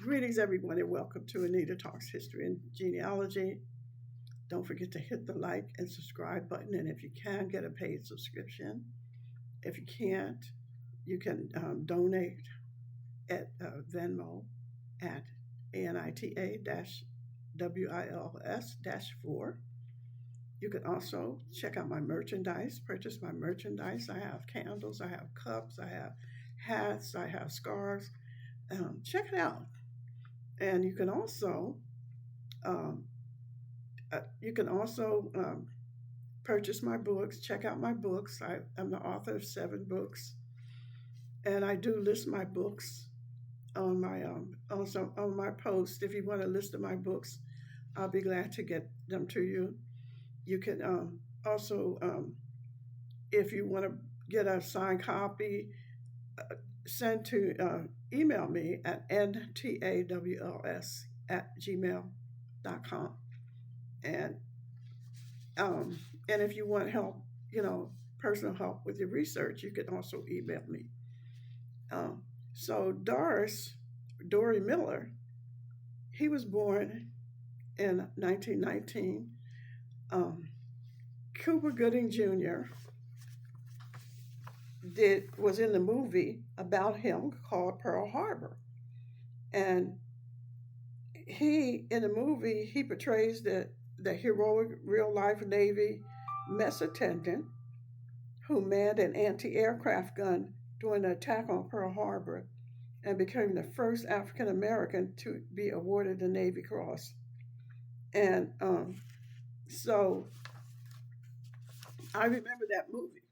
Greetings, everyone, and welcome to Anita Talks History and Genealogy. Don't forget to hit the like and subscribe button, and if you can, get a paid subscription. If you can't, you can donate at Venmo at ANITA-WILS-4. You can also check out my merchandise, purchase my merchandise. I have candles, I have cups, I have hats, I have scarves. Check it out. And um, you can also purchase my books. Check out my books. I'm the author of 7 books, and I do list my books on my also on my post. If you want a list of my books, I'll be glad to get them to you. You can also, if you want to get a signed copy, send to email me at ntawls@gmail.com. And um, and if you want help, personal help with your research, you can also email me. So Doris, Dorie Miller, he was born in 1919. Um, Cuba Gooding Junior was in the movie about him called Pearl Harbor, and he in the movie he portrays the heroic real life Navy mess attendant who manned an anti-aircraft gun during the attack on Pearl Harbor and became the first African American to be awarded the Navy Cross. And so I remember that movie.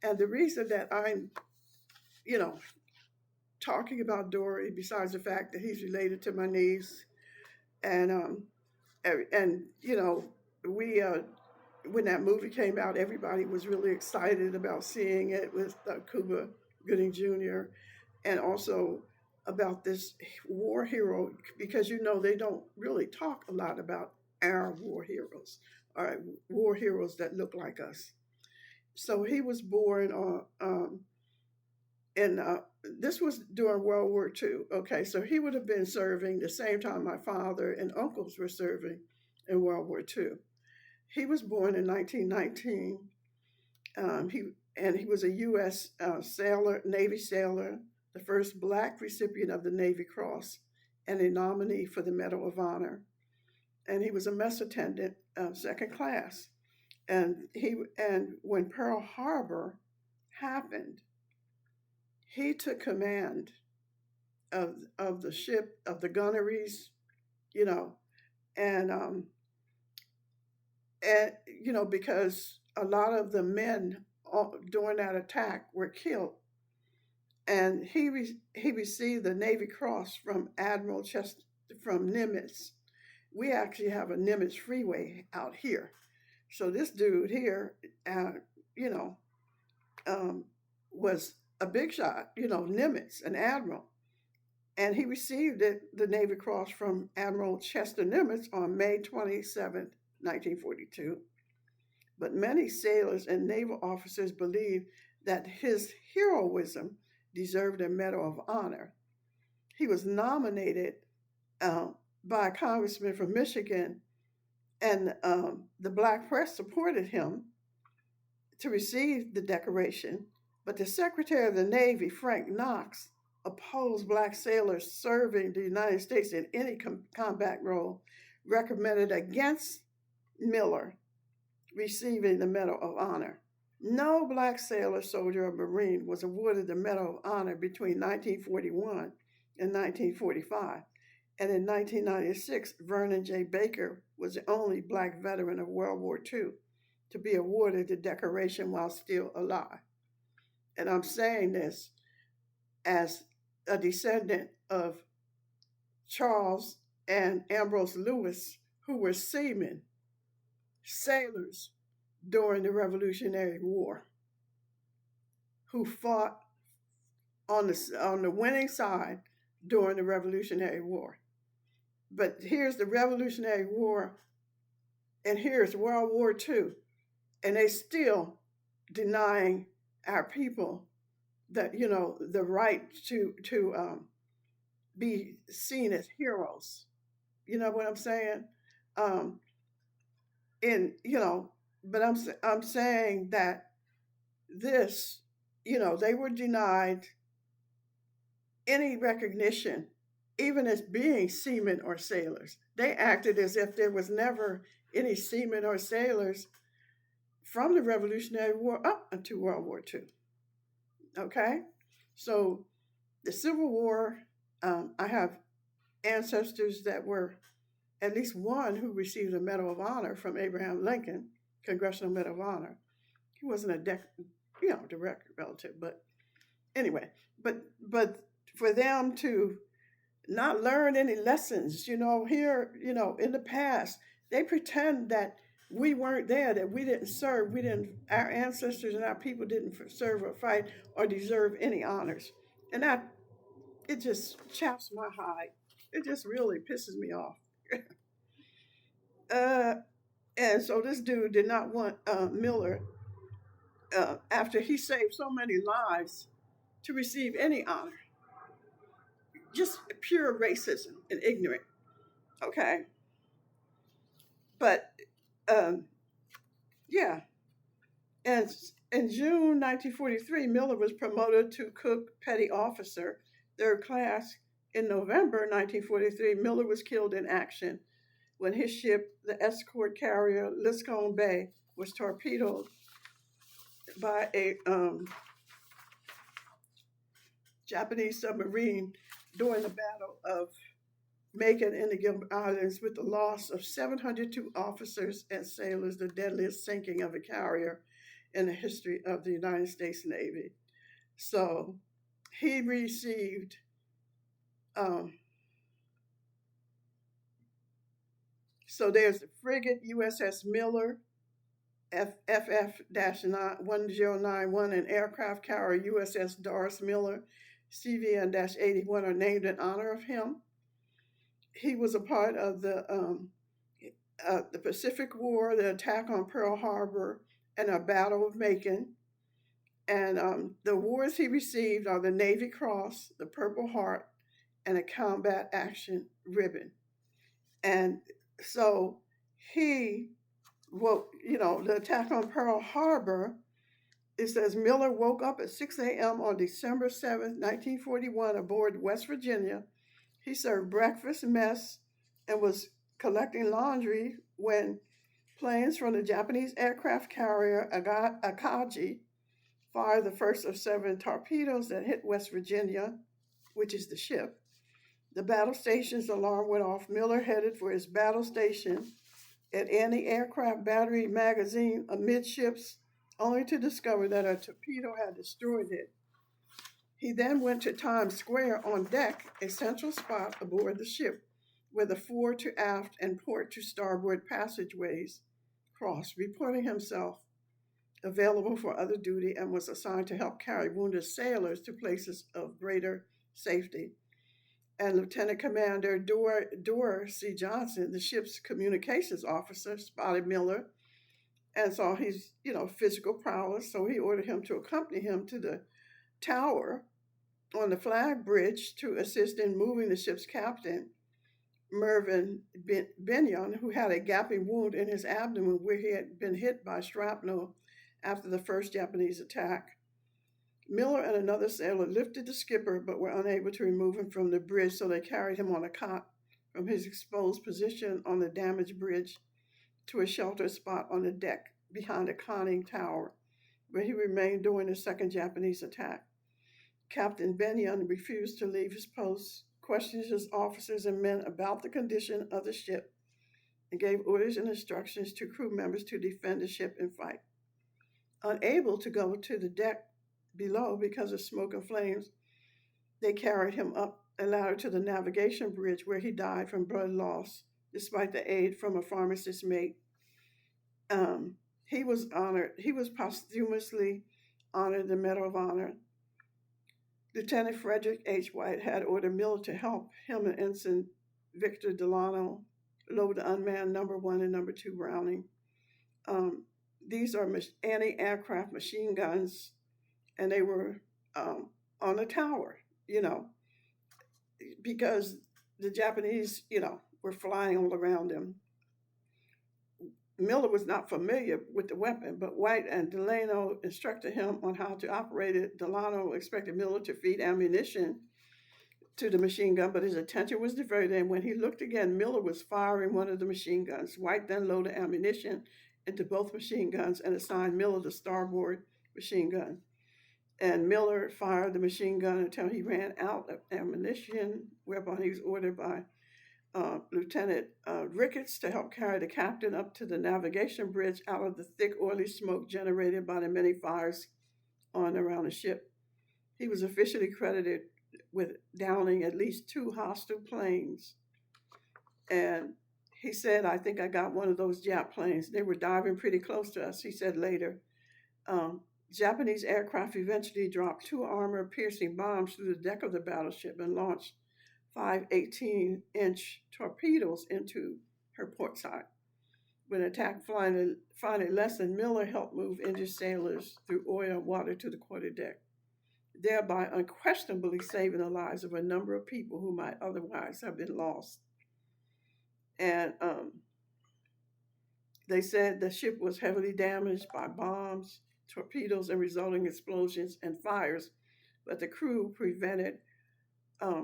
And the reason that I'm, you know, talking about Dorie, besides the fact that he's related to my niece, and we when that movie came out, everybody was really excited about seeing it with Cuba Gooding Junior, and also about this war hero because they don't really talk a lot about our war heroes or war heroes that look like us. So he was born on and this was during World War II. Okay, so he would have been serving the same time my father and uncles were serving in World War II. He was born in 1919. He was a U.S. Sailor, Navy sailor, the first black recipient of the Navy Cross, and a nominee for the Medal of Honor. And he was a mess attendant, second class. And when Pearl Harbor happened, he took command of the ship, of the gunneries, you know, and because a lot of the men during that attack were killed, and he received the Navy Cross from Admiral Chester from Nimitz. We actually have a Nimitz freeway out here, so this dude here, you know, was a big shot, Nimitz, an admiral. And he received the Navy Cross from Admiral Chester Nimitz on May 27, 1942. But many sailors and naval officers believed that his heroism deserved a Medal of Honor. He was nominated by a congressman from Michigan, and the black press supported him to receive the decoration. But the Secretary of the Navy, Frank Knox, opposed black sailors serving the United States in any combat role, recommended against Miller receiving the Medal of Honor. No black sailor, soldier, or Marine was awarded the Medal of Honor between 1941 and 1945. And in 1996, Vernon J. Baker was the only black veteran of World War II to be awarded the decoration while still alive. And I'm saying this as a descendant of Charles and Ambrose Lewis, who were seamen, sailors during the Revolutionary War, who fought on the winning side during the Revolutionary War. But here's the Revolutionary War, and here's World War II, and they still denying our people that the right be seen as heroes. You know what I'm saying? Um, and but I'm saying that this, they were denied any recognition, even as being seamen or sailors. They acted as if there was never any seamen or sailors from the Revolutionary War up until World War II. Okay? So the Civil War, I have ancestors that were at least one who received a Medal of Honor from Abraham Lincoln, Congressional Medal of Honor. He wasn't a direct relative, but anyway, but for them to not learn any lessons, here, in the past, they pretend that we weren't there, that we didn't serve, our ancestors and our people didn't serve or fight or deserve any honors. And that, it just chaps my hide. It just really pisses me off. uh, and so this dude did not want Miller, after he saved so many lives, to receive any honor. Just pure racism and ignorant. Okay, but um, yeah. And in June 1943, Miller was promoted to Cook Petty Officer, third class. In November 1943, Miller was killed in action when his ship, the escort carrier Liscone Bay, was torpedoed by a Japanese submarine during the Battle of Macon in the Gilbert Islands, with the loss of 702 officers and sailors, the deadliest sinking of a carrier in the history of the United States Navy. So he received so there's the frigate USS Miller, FF-1091, and aircraft carrier USS Doris Miller, CVN-81, are named in honor of him. He was a part of the Pacific War, the attack on Pearl Harbor, and a Battle of Macon. And the awards he received are the Navy Cross, the Purple Heart, and a Combat Action Ribbon. And so he, the attack on Pearl Harbor, it says Miller woke up at 6 a.m. on December 7th, 1941, aboard West Virginia. He served breakfast, mess, and was collecting laundry when planes from the Japanese aircraft carrier Akagi fired the first of 7 torpedoes that hit West Virginia, which is the ship. The battle station's alarm went off. Miller headed for his battle station at anti-aircraft battery magazine amidships, only to discover that a torpedo had destroyed it. He then went to Times Square on deck, a central spot aboard the ship, where the fore to aft and port to starboard passageways crossed, reporting himself available for other duty, and was assigned to help carry wounded sailors to places of greater safety. And Lieutenant Commander Dorie C. Johnson, the ship's communications officer, spotted Miller and saw his, physical prowess. So he ordered him to accompany him to the tower on the flag bridge to assist in moving the ship's captain, Mervyn Benyon, who had a gaping wound in his abdomen where he had been hit by shrapnel after the first Japanese attack. Miller and another sailor lifted the skipper but were unable to remove him from the bridge, so they carried him on a cot from his exposed position on the damaged bridge to a sheltered spot on the deck behind a conning tower, where he remained during the second Japanese attack. Captain Benyon refused to leave his post, questioned his officers and men about the condition of the ship, and gave orders and instructions to crew members to defend the ship and fight. Unable to go to the deck below because of smoke and flames, they carried him up a ladder to the navigation bridge, where he died from blood loss despite the aid from a pharmacist's mate. He was posthumously honored the Medal of Honor. Lieutenant Frederick H. White had ordered Miller to help him and Ensign Victor Delano load the unmanned number 1 and number 2 Browning. These are anti-aircraft machine guns, and they were on the tower, because the Japanese, were flying all around him. Miller was not familiar with the weapon, but White and Delano instructed him on how to operate it. Delano expected Miller to feed ammunition to the machine gun, but his attention was diverted, and when he looked again, Miller was firing one of the machine guns. White then loaded ammunition into both machine guns and assigned Miller the starboard machine gun. And Miller fired the machine gun until he ran out of ammunition, whereupon he was ordered by Lieutenant Ricketts to help carry the captain up to the navigation bridge out of the thick, oily smoke generated by the many fires on and around the ship. He was officially credited with downing at least 2 hostile planes. And he said, I think I got one of those Jap planes. They were diving pretty close to us, he said later. Japanese aircraft eventually dropped 2 armor-piercing bombs through the deck of the battleship and launched 5 18-inch torpedoes into her port side. When attack finally lessened, Miller helped move injured sailors through oil and water to the quarterdeck, thereby unquestionably saving the lives of a number of people who might otherwise have been lost. And they said the ship was heavily damaged by bombs, torpedoes, and resulting explosions and fires, but the crew prevented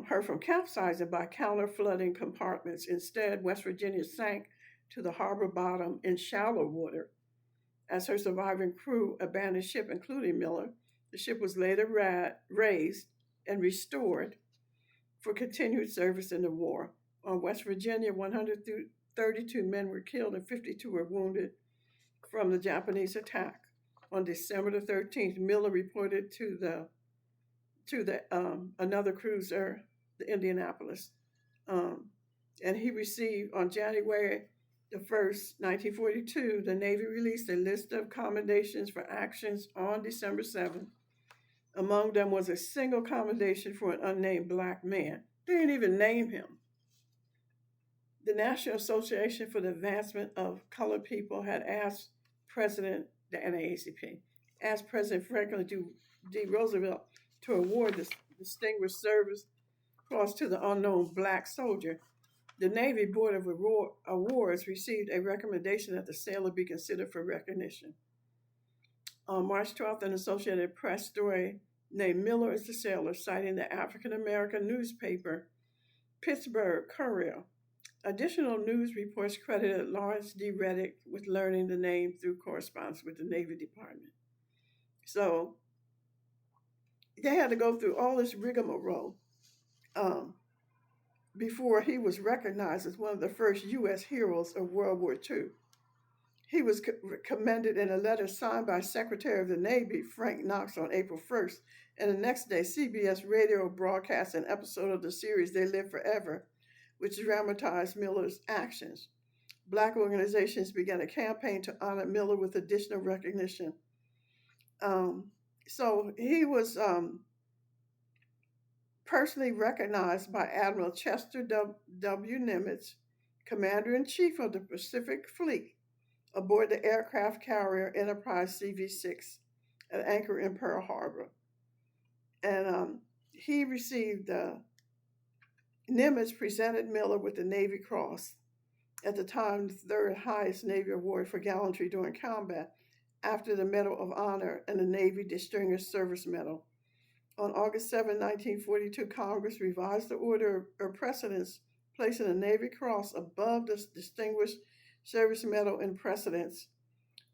her from capsizing by counter-flooding compartments. Instead, West Virginia sank to the harbor bottom in shallow water. As her surviving crew abandoned ship, including Miller, the ship was later raised and restored for continued service in the war. On West Virginia, 132 men were killed and 52 were wounded from the Japanese attack. On December the 13th, Miller reported to the another cruiser, the Indianapolis, and he received on January the 1st, 1942, the Navy released a list of commendations for actions on December 7th. Among them was a single commendation for an unnamed black man. They didn't even name him. The National Association for the Advancement of Colored People had asked President, the NAACP, asked President Franklin D. Roosevelt to award the Distinguished Service Cross to the unknown black soldier. The Navy Board of Awards received a recommendation that the sailor be considered for recognition. On March 12th, an Associated Press story named Miller as the sailor, citing the African-American newspaper Pittsburgh Courier. Additional news reports credited Lawrence D. Reddick with learning the name through correspondence with the Navy Department. So they had to go through all this rigmarole before he was recognized as one of the first U.S. heroes of World War II. He was commended in a letter signed by Secretary of the Navy, Frank Knox, on April 1st, and the next day, CBS Radio broadcast an episode of the series They Live Forever, which dramatized Miller's actions. Black organizations began a campaign to honor Miller with additional recognition. So he was personally recognized by Admiral Chester W. Nimitz, Commander-in-Chief of the Pacific Fleet, aboard the aircraft carrier Enterprise CV-6 at anchor in Pearl Harbor. And he received, Nimitz presented Miller with the Navy Cross, at the time the third highest Navy award for gallantry during combat, after the Medal of Honor and the Navy Distinguished Service Medal. On August 7, 1942, Congress revised the order of precedence, placing the Navy Cross above the Distinguished Service Medal in precedence.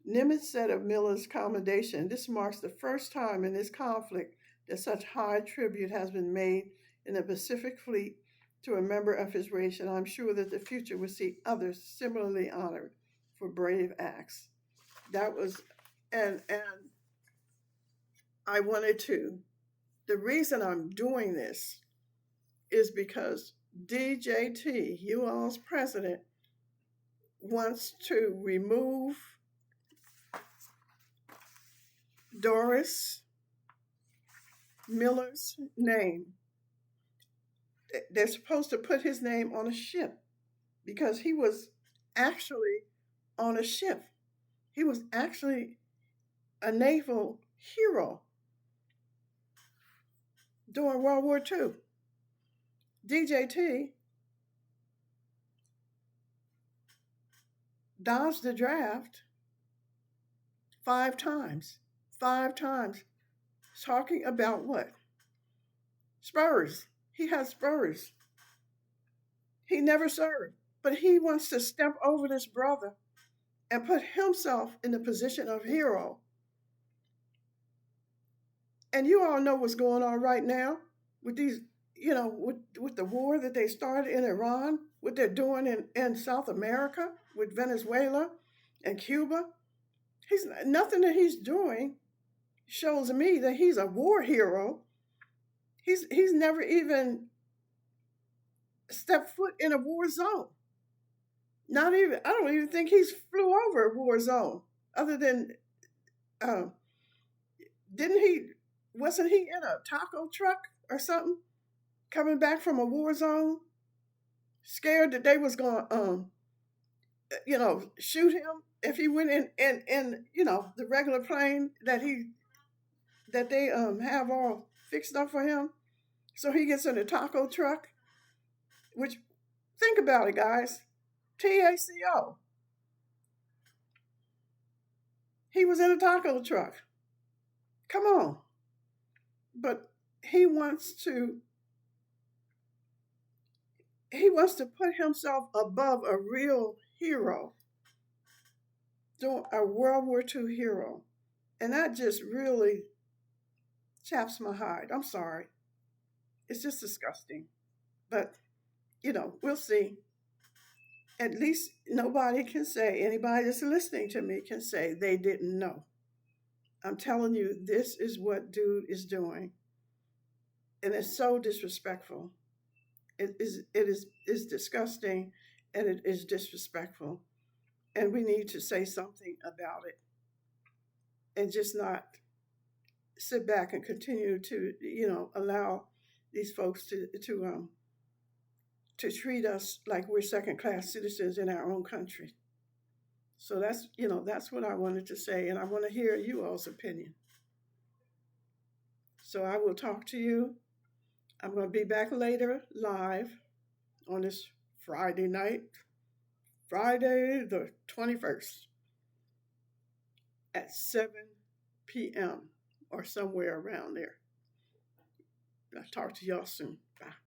Nimitz said of Miller's commendation, "This marks the first time in this conflict that such high tribute has been made in the Pacific Fleet to a member of his race, and I'm sure that the future will see others similarly honored for brave acts." That was, and I wanted to, the reason I'm doing this is because DJT, you all's president, wants to remove Doris Miller's name. They're supposed to put his name on a ship because he was actually on a ship. He was actually a naval hero during World War II. DJT dodged the draft 5 times. 5 times. Talking about what? Spurs. He has Spurs. He never served. But he wants to step over this brother and put himself in the position of hero. And you all know what's going on right now with these, with the war that they started in Iran, what they're doing in South America with Venezuela and Cuba. He's nothing that he's doing shows me that he's a war hero. He's never even stepped foot in a war zone. Not even, I don't even think he's flew over a war zone. Other than, um, didn't he? Wasn't he in a taco truck or something coming back from a war zone, scared that they was going to, shoot him if he went in the regular plane that they have all fixed up for him. So he gets in a taco truck, which, think about it, guys. TACO. He was in a taco truck. Come on. But he wants to put himself above a real hero, a World War II hero. And that just really chaps my hide. I'm sorry. It's just disgusting. But, we'll see. At least nobody can say, anybody that's listening to me can say they didn't know. I'm telling you, this is what dude is doing. And it's so disrespectful. It is disgusting, and it is disrespectful. And we need to say something about it and just not sit back and continue to, allow these folks to treat us like we're second class citizens in our own country. So that's what I wanted to say, and I want to hear you all's opinion. So I will talk to you. I'm going to be back later live on this Friday night, Friday the 21st at 7 p.m. or somewhere around there. I'll talk to y'all soon. Bye.